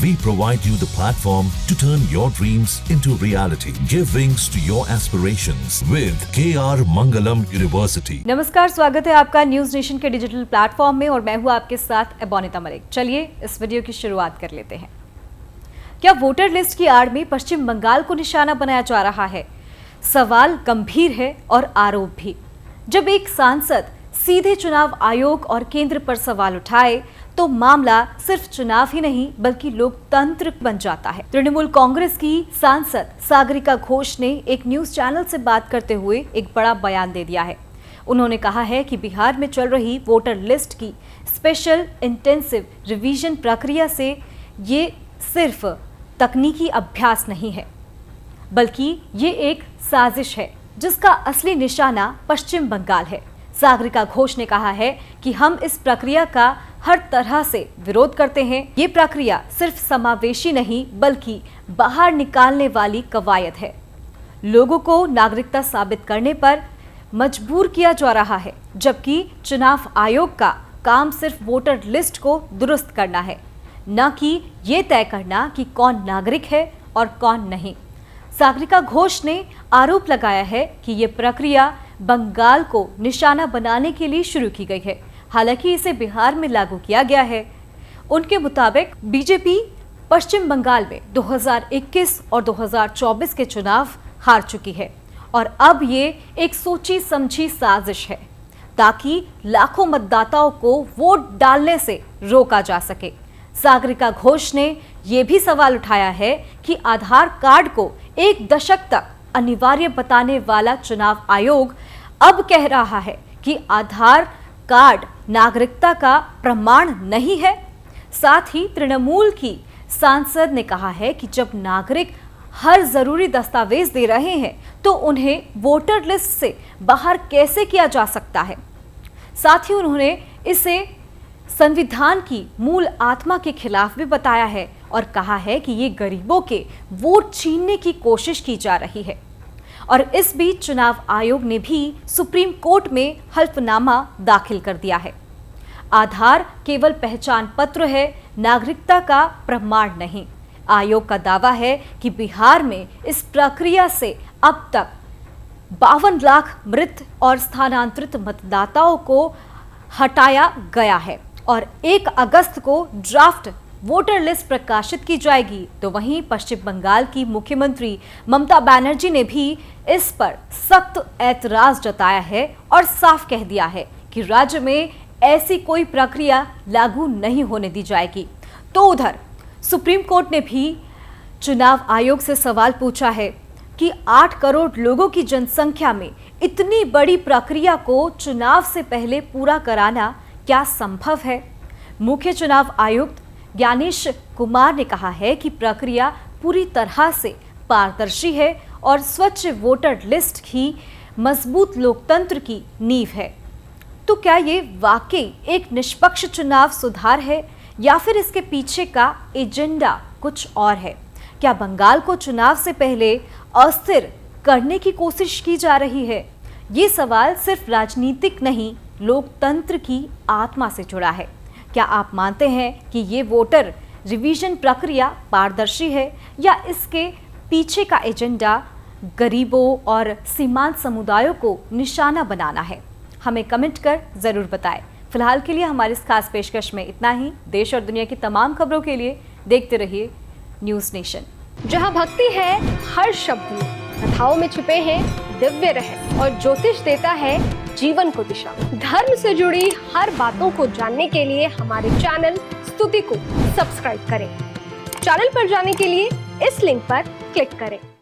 We provide you the platform to turn your dreams into reality. Give wings to your aspirations with KR Mangalam University. नमस्कार, स्वागत है आपका news nation के digital platform में और मैं हूं आपके साथ एबोनिता मलिक। चलिए इस वीडियो की शुरुआत कर लेते हैं। क्या वोटर लिस्ट की आड़ में पश्चिम बंगाल को निशाना बनाया जा रहा है? सवाल गंभीर है और आरोप भी। जब एक सांसद सीधे चुनाव आयोग और केंद्र पर सवाल उठाए तो मामला सिर्फ चुनाव ही नहीं बल्कि लोकतंत्र बन जाता है। तृणमूल कांग्रेस की सांसद सागरिका घोष ने एक न्यूज चैनल से बात करते हुए एक बड़ा बयान दे दिया है। उन्होंने कहा है कि बिहार में चल रही वोटर लिस्ट की स्पेशल इंटेंसिव रिवीजन प्रक्रिया से ये सिर्फ तकनीकी अभ्यास नहीं है बल्कि ये एक साजिश है जिसका असली निशाना पश्चिम बंगाल है। सागरिका घोष ने कहा है कि हम इस प्रक्रिया का हर तरह से विरोध करते हैं। ये प्रक्रिया सिर्फ समावेशी नहीं बल्कि बाहर निकालने वाली कवायद है। लोगों को नागरिकता साबित करने पर मजबूर किया जा रहा है, जबकि चुनाव आयोग का काम सिर्फ वोटर लिस्ट को दुरुस्त करना है, न कि ये तय करना कि कौन नागरिक है और कौन नहीं। सागरिका घोष ने आरोप लगाया है कि ये प्रक्रिया बंगाल को निशाना बनाने के लिए शुरू की गई है, हालांकि इसे बिहार में लागू किया गया है। उनके मुताबिक बीजेपी पश्चिम बंगाल में 2021 और 2024 के चुनाव हार चुकी है और अब ये एक सोची समझी साजिश है ताकि लाखों मतदाताओं को वोट डालने से रोका जा सके। सागरिका घोष ने यह भी सवाल उठाया है कि आधार कार्ड को 1 दशक तक अनिवार्य बताने वाला चुनाव आयोग अब कह रहा है कि आधार कार्ड नागरिकता का प्रमाण नहीं है। साथ ही तृणमूल की सांसद ने कहा है कि जब नागरिक हर जरूरी दस्तावेज दे रहे हैं तो उन्हें वोटर लिस्ट से बाहर कैसे किया जा सकता है। साथ ही उन्होंने इसे संविधान की मूल आत्मा के खिलाफ भी बताया है और कहा है कि ये गरीबों के वोट छीनने की कोशिश की जा रही है। और इस बीच चुनाव आयोग ने भी सुप्रीम कोर्ट में हल्फनामा दाखिल कर दिया है। आधार केवल पहचान पत्र है, नागरिकता का प्रमाण नहीं। आयोग का दावा है कि बिहार में इस प्रक्रिया से अब तक 52 लाख मृत और स्थानांतरित मतदाताओं को हटाया गया है और 1 अगस्त को ड्राफ्ट वोटर लिस्ट प्रकाशित की जाएगी। तो वहीं पश्चिम बंगाल की मुख्यमंत्री ममता बनर्जी ने भी इस पर सख्त ऐतराज जताया है और साफ कह दिया है कि राज्य में ऐसी कोई प्रक्रिया लागू नहीं होने दी जाएगी। तो उधर सुप्रीम कोर्ट ने भी चुनाव आयोग से सवाल पूछा है कि 8 करोड़ लोगों की जनसंख्या में इतनी बड़ी प्रक्रिया को चुनाव से पहले पूरा कराना क्या संभव है। मुख्य चुनाव आयुक्त ज्ञानेश कुमार ने कहा है कि प्रक्रिया पूरी तरह से पारदर्शी है और स्वच्छ वोटर लिस्ट की मजबूत लोकतंत्र की नींव है। तो क्या ये वाकई एक निष्पक्ष चुनाव सुधार है या फिर इसके पीछे का एजेंडा कुछ और है? क्या बंगाल को चुनाव से पहले अस्थिर करने की कोशिश की जा रही है? ये सवाल सिर्फ राजनीतिक नहीं, लोकतंत्र की आत्मा से जुड़ा है। क्या आप मानते हैं कि ये वोटर रिवीजन प्रक्रिया पारदर्शी है या इसके पीछे का एजेंडा गरीबों और सीमांत समुदायों को निशाना बनाना है? हमें कमेंट कर जरूर बताएं। फिलहाल के लिए हमारी इस खास पेशकश में इतना ही। देश और दुनिया की तमाम खबरों के लिए देखते रहिए न्यूज नेशन। जहां भक्ति है हर शब्द में, कथाओं में छुपे हैं दिव्य रहस्य और ज्योतिष देता है जीवन को दिशा। धर्म से जुड़ी हर बातों को जानने के लिए हमारे चैनल स्तुति को सब्सक्राइब करें। चैनल पर जाने के लिए इस लिंक पर क्लिक करें।